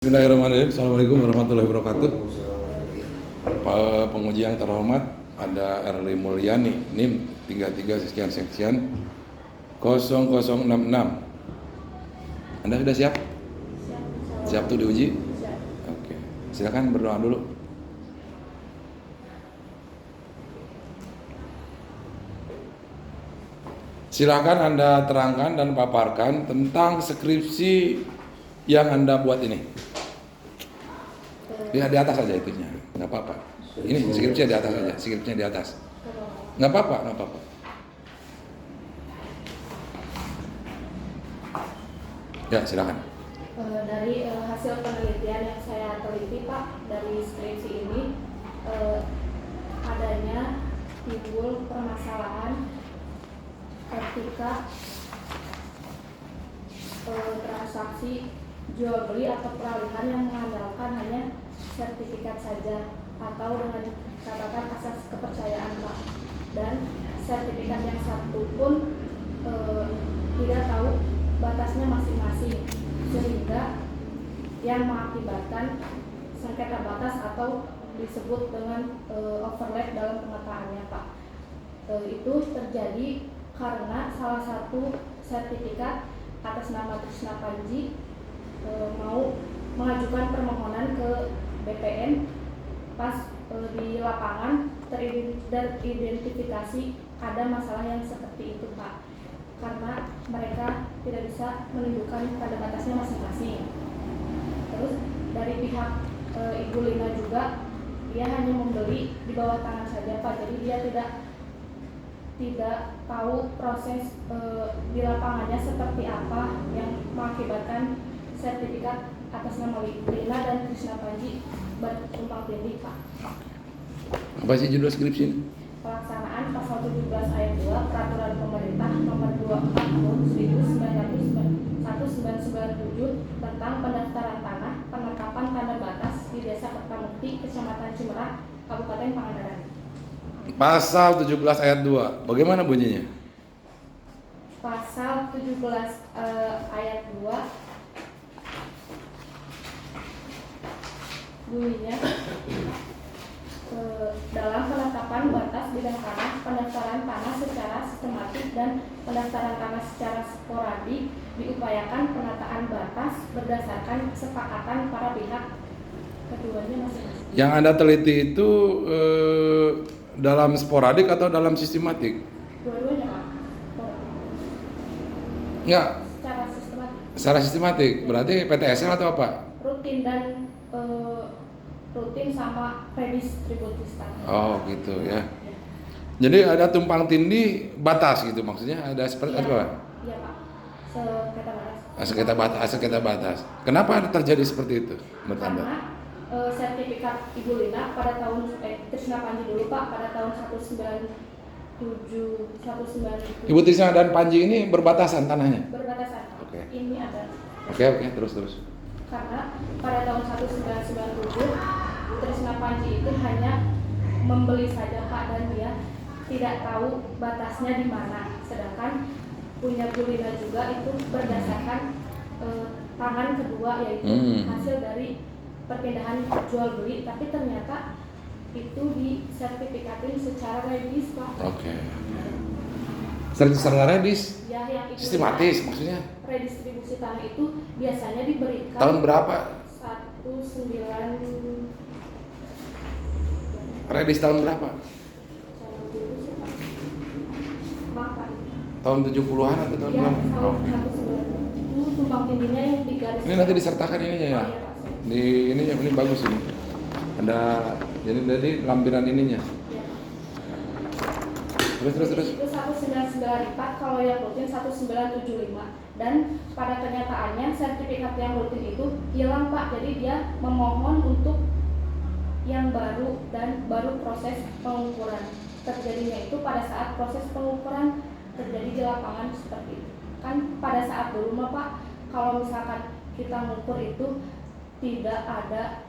Bismillahirrahmanirrahim. Assalamualaikum warahmatullahi wabarakatuh. Penguji yang terhormat, ada Erli Mulyani, NIM 33 sekian 0066. Anda sudah siap? Siap tuh diuji? Oke. Silakan berdoa dulu. Silakan Anda terangkan dan paparkan tentang skripsi yang Anda buat ini. Di atas saja itunya, nggak apa-apa. Ini skripsinya di atas saja, skripsinya di atas. Nggak apa-apa. Ya, silakan. Dari hasil penelitian yang saya teliti, Pak, dari skripsi ini adanya timbul permasalahan ketika transaksi jual beli atau peralihan yang mengandalkan hanya sertifikat saja atau dengan catatan asas kepercayaan, Pak. Dan sertifikat yang satu pun tidak tahu batasnya masing-masing, sehingga yang mengakibatkan sengketa batas atau disebut dengan overlap dalam pemetaannya, Pak. Itu terjadi karena salah satu sertifikat atas nama Trisna Panji mau mengajukan permohonan ke BPN, pas di lapangan teridentifikasi ada masalah yang seperti itu, Pak, karena mereka tidak bisa menunjukkan pada batasnya masing-masing. Terus dari pihak Ibu Lina juga, dia hanya membeli di bawah tangan saja, Pak, jadi dia tidak tahu proses di lapangannya seperti apa yang mengakibatkan sertifikat atas nama Lina dan Trisna Panji bertumpang tindih, Pak. Apa sih judul skripsi ini? Pelaksanaan pasal 17 ayat 2 Peraturan Pemerintah Nomor 24 Tahun 1997 tentang pendaftaran tanah, penetapan tanda batas di Desa Kertamukti, Kecamatan Cimerak, Kabupaten Pangandaran. Pasal 17 ayat 2. Bagaimana bunyinya? Pasal 17 ayat 2 bunyinya dalam penetapan batas bidang tanah, pendaftaran tanah secara sistematik dan pendaftaran tanah secara sporadik, diupayakan penataan batas berdasarkan kesepakatan para pihak keduanya masing-masing. Yang Anda teliti itu dalam sporadik atau dalam sistematik? Dua-duanya, Pak. Enggak, Secara sistematik. secara sistematik. Berarti PTSL atau apa? Rutin dan rutin sama redistributif tanah. Oh, gitu ya. Jadi ada tumpang tindih batas gitu maksudnya, ada seperti apa? Iya, Pak. Sengketa batas. Sengketa batas. Kenapa terjadi seperti itu menurut Anda? Karena sertifikat Ibu Lina pada tahun Trisna Panji dulu, Pak, pada tahun 1997. Ibu Trisna dan Panji ini berbatasan tanahnya? Berbatasan. Oke. Ini ada. Oke, terus. Karena pada tahun 1997 Trisna Panji itu hanya membeli saja, Pak, dan dia tidak tahu batasnya di mana. Sedangkan punya Bu Lina juga itu berdasarkan tangan kedua, yaitu hasil dari perpindahan jual beli, tapi ternyata itu disertifikatin secara redis, Pak. Oke. Secara redis? Ya, yang itu sistematis maksudnya? redistribusi tanah itu biasanya diberikan Tahun berapa? 19 Redis tahun berapa? Tahun 70-an atau tahun ya, berapa? tahun Oke. 1990 itu tumpang tindihnya yang digaris. Ini nanti disertakan ininya ya. Oh, iya, Pak. Di ini bagus ini. Ada jadi lampiran ininya. Ya. Terus. Itu 1994, kalau yang rutin 1975. Dan pada kenyataannya sertifikat yang rutin itu hilang, Pak. Jadi dia memohon untuk yang baru dan baru proses pengukuran. Terjadinya itu pada saat proses pengukuran terjadi di lapangan seperti itu. Kan pada saat dulu mah, Pak, kalau misalkan kita mengukur itu tidak ada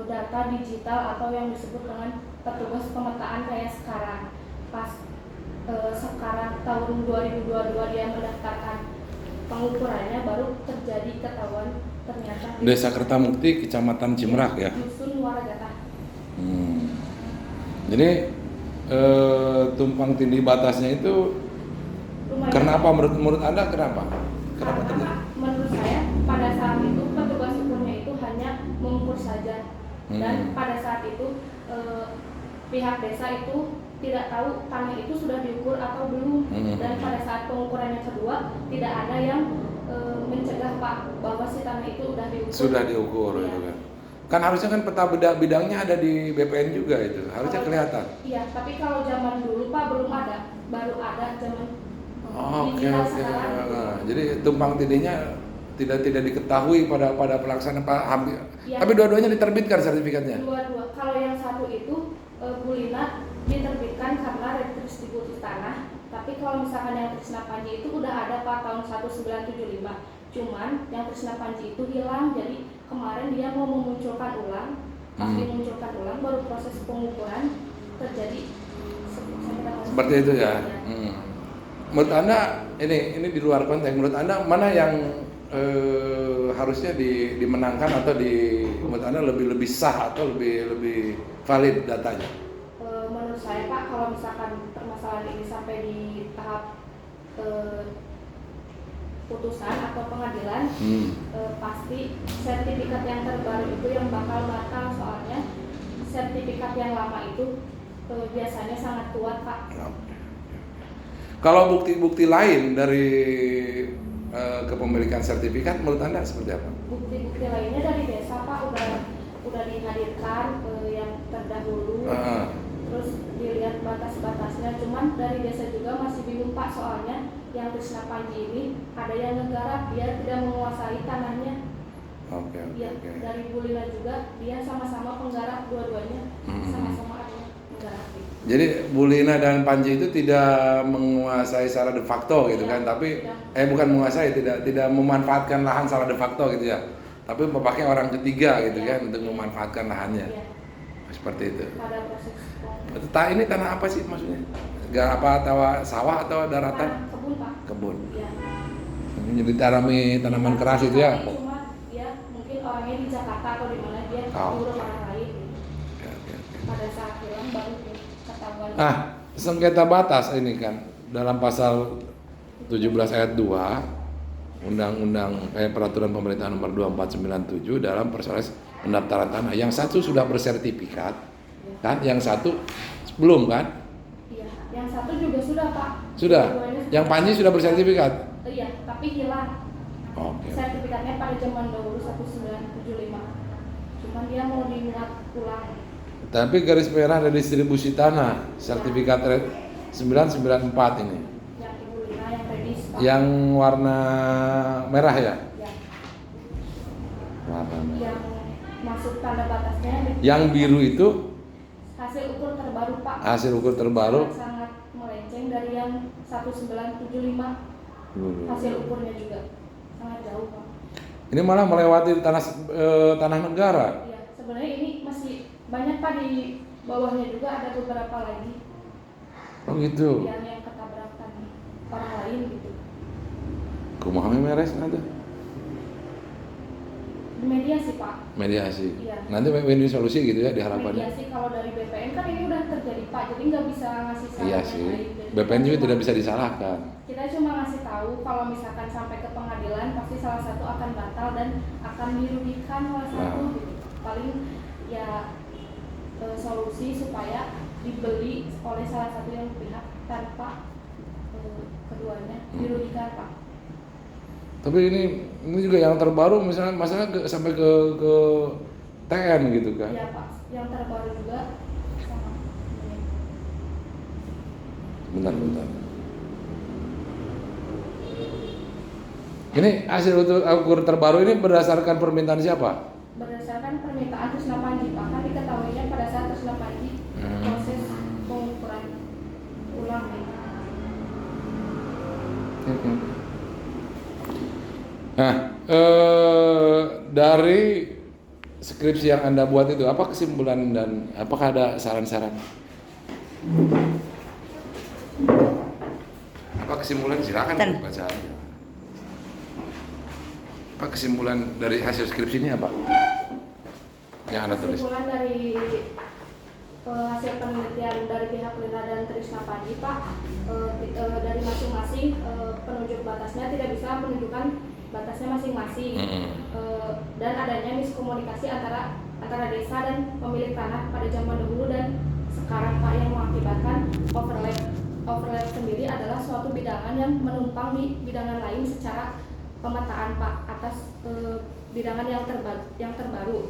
data digital atau yang disebut dengan petugas pemetaan kayak sekarang. Pas sekarang tahun 2022 dia mendaftarkan pengukurannya, baru terjadi ketahuan ternyata Desa Kertamukti, Kecamatan Cimerak ya. Dusun Waragata. Jadi tumpang tindih batasnya itu Lumayan. kenapa menurut Anda kenapa? Kenapa Karena terjadi? menurut saya pada saat itu petugas ukurnya itu hanya mengukur saja dan pada saat itu pihak desa itu tidak tahu tanah itu sudah diukur atau belum dan pada saat pengukuran yang kedua tidak ada yang mencegah Pak bahwa si tanah itu udah diukur. Sudah diukur Iya. gitu kan. Kan harusnya kan peta bidangnya ada di BPN juga itu. Harusnya kelihatan. Iya, tapi kalau zaman dulu Pak belum ada, baru ada zaman Oke. digital sekarang. Nah, jadi tumpang tindihnya tidak diketahui pada pelaksana Pak hampir. Iya. Tapi dua-duanya diterbitkan sertifikatnya. Dua-dua. Kalau yang satu itu Bu Lina diterbitkan karena redistribusi tanah. Tapi kalau misalkan yang Trisna Panji itu udah ada Pak tahun 1975. Cuman yang Trisna Panji itu hilang. Jadi kemarin dia mau memunculkan ulang. Pas dimunculkan ulang baru proses pengukuran terjadi Seperti itu ya. Menurut Anda ini di luar konteks. Menurut Anda mana yang harusnya dimenangkan atau menurut Anda lebih sah atau lebih valid datanya? Menurut saya Pak, kalau misalkan permasalahan ini sampai di tahap putusan atau pengadilan, pasti sertifikat yang terbaru itu yang bakal batal, soalnya sertifikat yang lama itu biasanya sangat kuat Pak. Kalau bukti-bukti lain dari kepemilikan sertifikat menurut Anda seperti apa? Bukti-bukti lainnya dari desa Pak udah dihadirkan yang terdahulu, terus dilihat batas-batasnya. Cuman dari desa juga masih bingung Pak, soalnya yang Trisna Panji ini ada yang ngegarap, dia tidak menguasai tanahnya. Oke. Dari Bu Lina juga dia sama-sama penggarap, dua-duanya sama-sama ada menggarap. Jadi Bu Lina dan Panji itu tidak menguasai secara de facto gitu kan, tapi bukan menguasai, tidak memanfaatkan lahan secara de facto gitu ya, tapi memakai orang ketiga gitu kan untuk memanfaatkan lahannya. Seperti itu. Pada proses Ini tanah apa sih maksudnya? Gak apa atau sawah atau daratan? kebun Pak. Kebun. Ya. Ini ditanami tanaman keras itu ya? Cuma dia mungkin orangnya di Jakarta atau di mana, dia urus orang lain. Pada saat hilang baru ketahuan. Sengketa batas ini kan dalam pasal 17 ayat 2 Undang-Undang Peraturan Pemerintah Nomor 2497 dalam proses pendaftaran tanah. Yang satu sudah bersertifikat, kan? Yang satu belum kan? Iya, yang satu juga sudah Pak. Sudah. Dua-duanya Yang Panji sudah bersertifikat. Iya, tapi hilang. Oke. Sertifikatnya pada zaman dahulu 1975. Cuman dia mau dimuat ulang. Tapi garis merah redistribusi tanah sertifikat 994 ini. Yang Ibu Lina yang redis Pak. Yang warna merah ya? Ya. Warna merah. Yang masuk tanda batasnya Yang biru itu hasil ukur terbaru Pak. hasil ukur terbaru. Sangat melenceng dari yang 1975. Hasil ukurnya juga sangat jauh Pak. Ini malah melewati tanah negara. Iya, sebenarnya ini masih banyak Pak, di bawahnya juga ada beberapa lagi. Oh gitu. Yang ketabrakan orang lain gitu. Kumaha meres nanti? Mediasi Pak. Mediasi. Iya. Nanti win-win solusi gitu ya diharapannya. Mediasi kalau dari BPN kan ini udah terjadi Pak, jadi nggak bisa ngasih saran Iya yang sih. lain. Jadi BPN juga kita tidak bisa disalahkan. Kita cuma ngasih tahu kalau misalkan sampai ke pengadilan pasti salah satu akan batal dan akan dirugikan salah satu. Gitu. Paling ya solusi supaya dibeli oleh salah satu yang pihak tanpa keduanya dirugikan Pak. Tapi ini juga yang terbaru misalnya sampai ke TN gitu kan. Iya Pak, yang terbaru juga sama. Bentar. Ini hasil ukur terbaru ini berdasarkan permintaan siapa? Berdasarkan permintaan Trisna Panji Pak, kan diketahuinya pada saat Trisna Panji proses pengukuran ulang ini. Nah, dari skripsi yang Anda buat itu, apa kesimpulan dan apakah ada saran-saran? Apa kesimpulan? Silakan baca aja. Apa kesimpulan dari hasil skripsi ini apa? Yang Anda tulis. Kesimpulan dari hasil penelitian dari pihak Lina dan Trisna Padi, Pak, dari masing-masing penunjuk batasnya tidak bisa menunjukkan batasnya masing-masing, dan adanya miskomunikasi antara desa dan pemilik tanah pada zaman dahulu dan sekarang, Pak, yang mengakibatkan overlap sendiri adalah suatu bidangan yang menumpang di bidangan lain secara pemetaan, Pak, atas bidangan yang terbaru.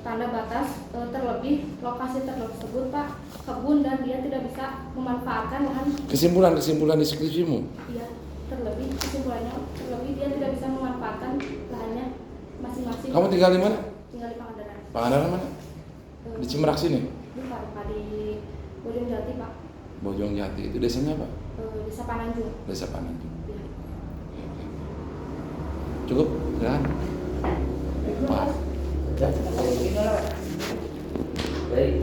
Tanda batas terlebih lokasi tersebut, Pak, kebun dan dia tidak bisa memanfaatkan lahan. Kesimpulan di skripsimu? Iya, kesimpulannya dia tidak bisa memanfaatkan lahannya masing-masing. Kamu tinggal di mana? Tinggal di Pangandaran. Pangandaran mana? Di Cimerak sini? Bukan, Pak, di Bojongjati, Pak. Bojongjati, itu desanya apa? Desa Pananjung. Desa Pananjung. Iya. Cukup? Silahkan. Pak. Baik,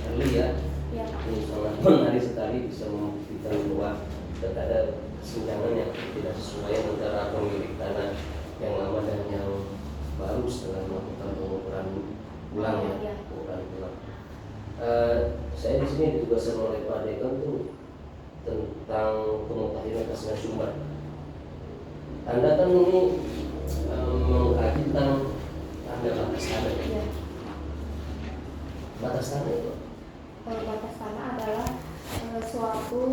Erli ya, Iya, Pak. ini sangat menarik sekali bisa membuktikan bahwa ada kesenjangan yang tidak sesuai antara pemilik tanah yang lama dan yang baru setelah melakukan pengukuran ulang ya, pengukuran ulang. Saya di sini ditugaskan oleh Pak Dekan tuh tentang pemutahiran atas sumber. Anda kan ini mengkaji tentang tanda batas tanah. Iya. Batas tanah itu Batas tanah adalah suatu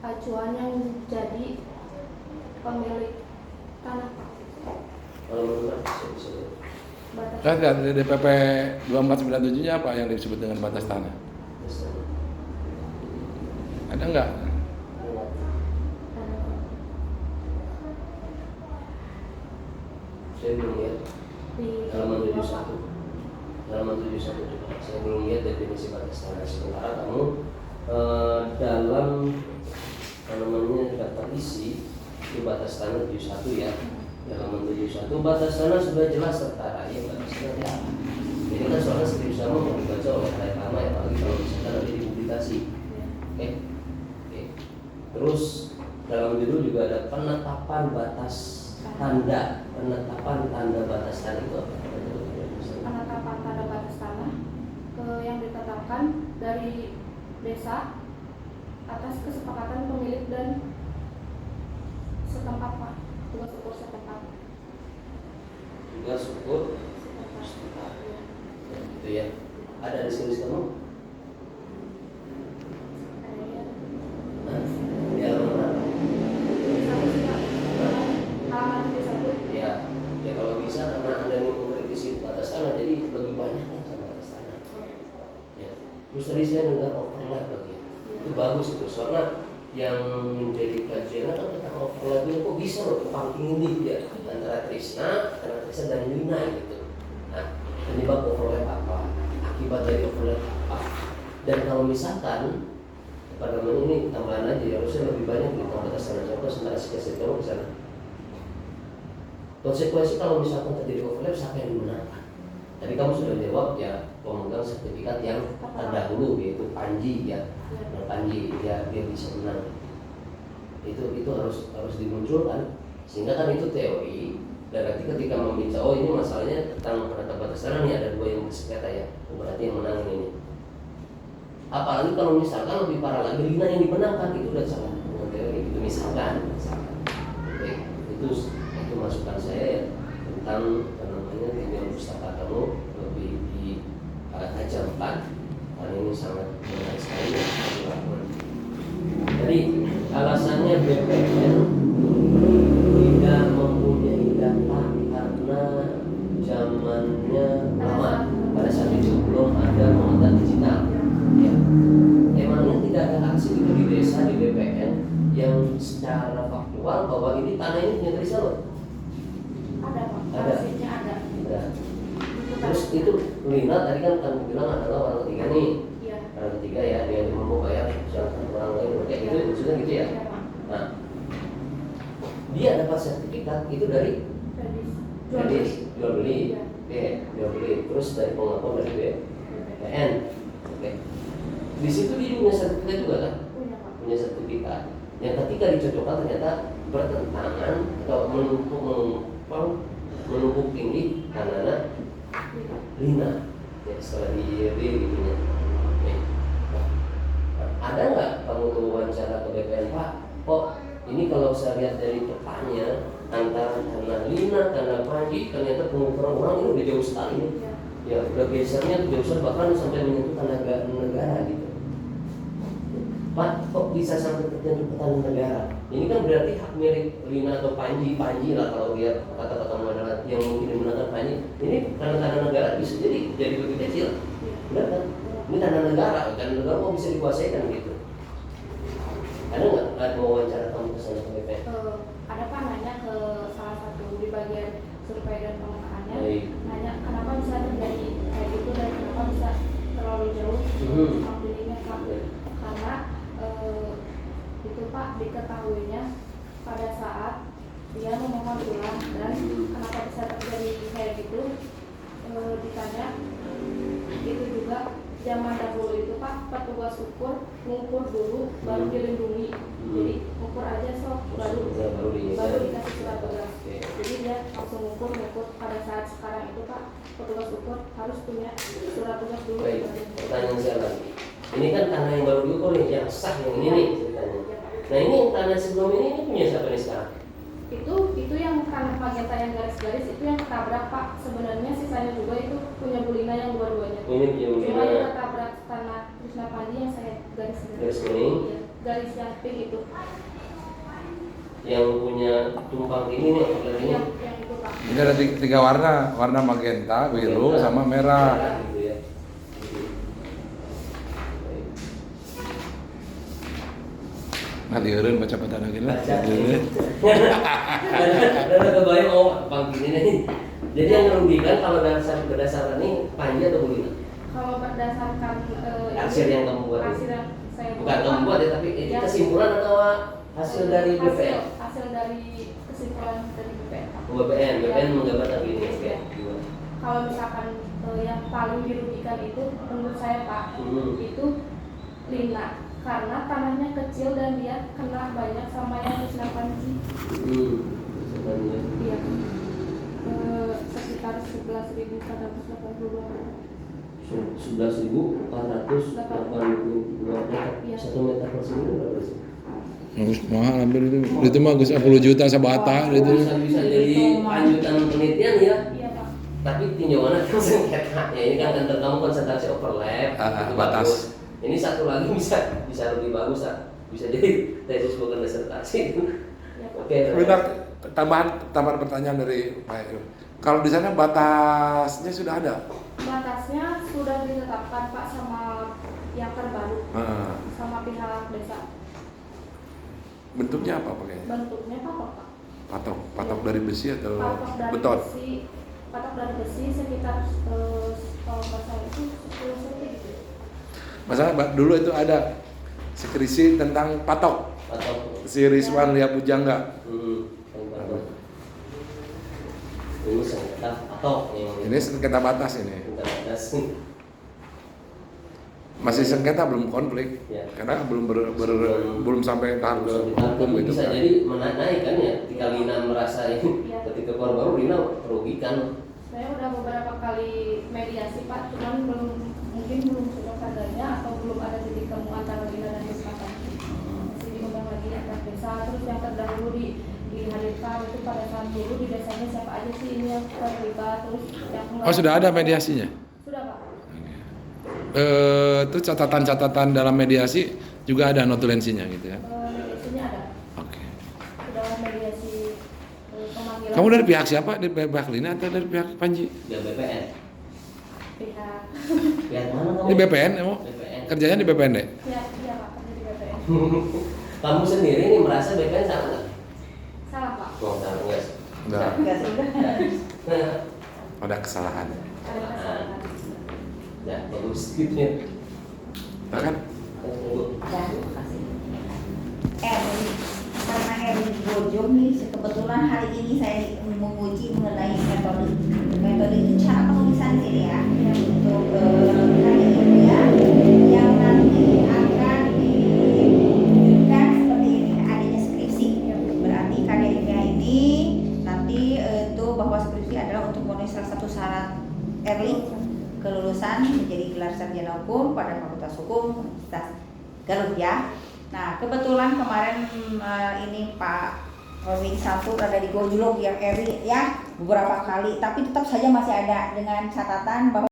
acuan yang jadi pemilik tanah, Pak. kalau menurut saya bisa Batas Kan di DPP 2497-nya apa yang disebut dengan batas tanah? batas tanah. Ada nggak? Saya belum lihat di halaman 71. Halaman 71 juga. Saya belum lihat definisi batas tanah. Sementara kamu dalam namanya daftar isi itu batas tanah 71 ya. Di halaman 71 batas tanah sudah jelas tertara ya, batas tanah apa. Jadi kan soalnya skripsi sama mau dibaca oleh rakyat lama ya, apalagi kalau misalkan nanti dipublikasi. Oke. Terus dalam judul juga ada penetapan tanda batas tanah itu apa? penetapan tanda batas tanah yang ditetapkan dari desa atas kesepakatan pemilik dan setempat, Pak. Tugas ukur setempat. Juga syukur Setempat. Iya. gitu ya. Ada di sini kamu? Iya. Nah, di halaman berapa? Satu sih, Pak. Halaman 71. Ya kalau bisa karena Anda ini mengkritisi batas tanah, jadi lebih banyak sama batas tanah. Ya. Terus tadi saya dengar overlap lagi. Itu bagus itu, soalnya yang menjadi kajian kan tentang overlap ini kok bisa loh tumpang tindih ya antara Trisna dan Lina gitu. Nah, penyebab overlap apa? Akibat dari overlap apa? Dan kalau misalkan pada namanya ini tambahan aja ya, harusnya lebih banyak di batas tanah. Contoh sementara kasih kamu ke sana. Konsekuensi kalau misalkan terjadi overlap, siapa yang dimenangkan? Tadi kamu sudah jawab ya, pemegang sertifikat yang terdahulu yaitu Panji ya, nah, Panji dia bisa menang. Itu harus dimunculkan, sehingga kan itu teori. Dan nanti ketika meminta, oh ini masalahnya tentang penata batas tanah nih, ada dua yang bersengketa ya, berarti yang menang ini. Apalagi kalau misalkan lebih parah lagi, Lina yang dimenangkan, itu udah salah dengan teori itu misalkan. Oke, itu masukan saya ya tentang namanya tinggal pustaka kamu lebih ditajamkan karena ini sangat menarik sekali ya. Jadi alasannya BPN tidak mempunyai data karena zamannya lama, pada saat itu belum ada pengelolaan digital ya. Emangnya tidak ada aksi itu di desa di BPN yang secara faktual bahwa ini tanah ini punya Trisna loh. Ada, Pak. Ada. Arsipnya ada. Ada. Terus itu Lina tadi kan kamu bilang adalah orang ketiga nih. Iya. Orang ketiga ya, dia mampu bayar misalkan orang lain kayak gitu, maksudnya gitu ya. Iya, Pak. Nah, dia dapat sertifikat itu dari jual beli. Iya. Oke, jual beli. Terus dari pengakuan dari BPN. Oke. Di situ dia punya sertifikat juga kan? Punya, Pak. Punya sertifikat. Yang ketika dicocokkan ternyata bertentangan atau menumpuk tinggi karena lina ya, setelah di gitu ya. Ada nggak kamu tuh wawancara ke BPN, Pak? Kok ini kalau saya lihat dari petanya antara tanah lina, tanah panji, ternyata pengukuran orang ini udah jauh sekali nih. Ya udah gesernya jauh sekali, bahkan sampai menyentuh tanah negara gitu. Pak, kok bisa sampai terjadi tanah negara? Ini kan berarti hak milik lina atau panji lah kalau dia kata-kata adalah yang mungkin menggunakan panji. Ini tanah negara bisa jadi lebih kecil, benar kan? Ini tanah negara kok bisa dikuasai kan gitu. Ada nggak mau wawancara kamu ke sana ke BPN? Ada Pak, nanya ke salah satu di bagian survei dan pemetaannya. Nanya kenapa bisa terjadi kayak gitu dan kenapa bisa terlalu jauh dirinya Pak. Karena itu Pak diketahuinya pada saat dia memohon ulang dan kenapa bisa terjadi kayak gitu ditanya itu juga zaman dahulu itu Pak petugas ukur mengukur dulu baru dilindungi. Jadi ukur aja sok baru dikasih surat tugas. Jadi dia langsung ukur pada saat sekarang itu Pak petugas ukur harus punya surat tugas dulu. Baik, pertanyaan saya lagi. Ini kan tanah yang baru diukur nih, yang sah yang ini nih ceritanya. Nah ini tanah sebelum ini punya siapa nih sekarang? Itu yang tanah magenta yang garis-garis itu yang ketabrak Pak. Sebenarnya sisanya juga itu punya Bu Lina yang dua-duanya. Ini punya Bu Lina. Cuma yang ketabrak tanah Krishna Panji yang saya garis kuning. Iya, garis yang pink itu. Yang punya tumpang ini nih, Yang itu Pak. Ini ada tiga warna magenta, biru, sama merah. Gitu ya. Nah, dieureun baca petana gini lah. Dan kebayang bang gini nih. Jadi yang merugikan kalau berdasarkan ini Panji atau Bu Lina? Kalau berdasarkan Arsir yang kamu buat. Arsir yang saya buat. Bukan kamu buat ya, tapi ini kesimpulan atau hasil dari BPN? Hasil dari kesimpulan dari BPN. BPN menggambarkan begini. Oke. Kalau misalkan yang paling dirugikan itu menurut saya Pak, itu Lina. Karena tanahnya kecil dan dia kena banyak sama yang Krishna Panji. Iya. Sekitar 11.482. 11.482 meter. 1 meter persegi berapa sih? Mahal hampir itu mah 10 juta sabata itu. Bisa jadi lanjutan penelitian ya. Iya Pak. Tapi tinjauannya kan sengketa. Ya ini kan kantor kamu konsentrasi overlap. Itu batas. bagus. Ini satu lagi bisa lebih bagus bisa jadi tesis bukan disertasi. Oke. Tambahan pertanyaan dari Pak Heru. Kalau di sana batasnya sudah ada? Batasnya sudah ditetapkan Pak sama yang terbaru, sama pihak desa. Bentuknya apa pakainya? Bentuknya patok Pak. Patok dari besi atau Patok beton? dari besi sekitar kalau nggak salah itu 10 cm gitu. Masalah dulu itu ada skripsi tentang patok. Si Rizwan Lia Pujangga. Ini sengketa patok. Ini sengketa batas ini. Masih sengketa belum konflik. Ya. Karena belum sampai tahap ke hukum itu. Bisa jadi menaik kan ya. Ketika Lina merasa ini ketika baru Lina merugikan. Saya udah beberapa kali mediasi Pak, cuman mungkin belum sudah kadarnya atau belum ada titik temu antara Lina dan Krishna Panji. Masih diundang lagi antar desa, terus yang terdahulu dihadirkan itu pada saat dulu di desanya siapa aja sih ini yang terlibat, terus yang sudah ada mediasinya? Sudah Pak. Itu catatan-catatan dalam mediasi juga ada notulensinya gitu ya? Mediasinya ada. Oke. Dalam mediasi pemanggilan. Kamu dari pihak siapa? Dari pihak Lina atau dari pihak Panji? Dari BPN. Pihak mana kamu? Di BPN emang? BPN. Kerjanya di BPN deh? Iya Pak, kerja di BPN. Kamu sendiri ini merasa BPN salah nggak? Salah Pak. Salah nggak? Enggak sudah. Ada kesalahan. Ada kesalahan. Ya, bagus gitu ya. Bahkan Karena Erwin Bojong nih kebetulan hari ini saya menguji mengenai metode itu cara penulisan ini ya untuk hari ini ya yang nanti akan diwujudkan seperti ini adanya skripsi berarti bahwa skripsi adalah untuk memenuhi salah satu syarat early kelulusan menjadi gelar sarjana hukum pada Fakultas Hukum Universitas Garut ya. Nah kebetulan kemarin ini Pak Romi satu ada di Gojlok yang early ya beberapa kali, tapi tetap saja masih ada dengan catatan bahwa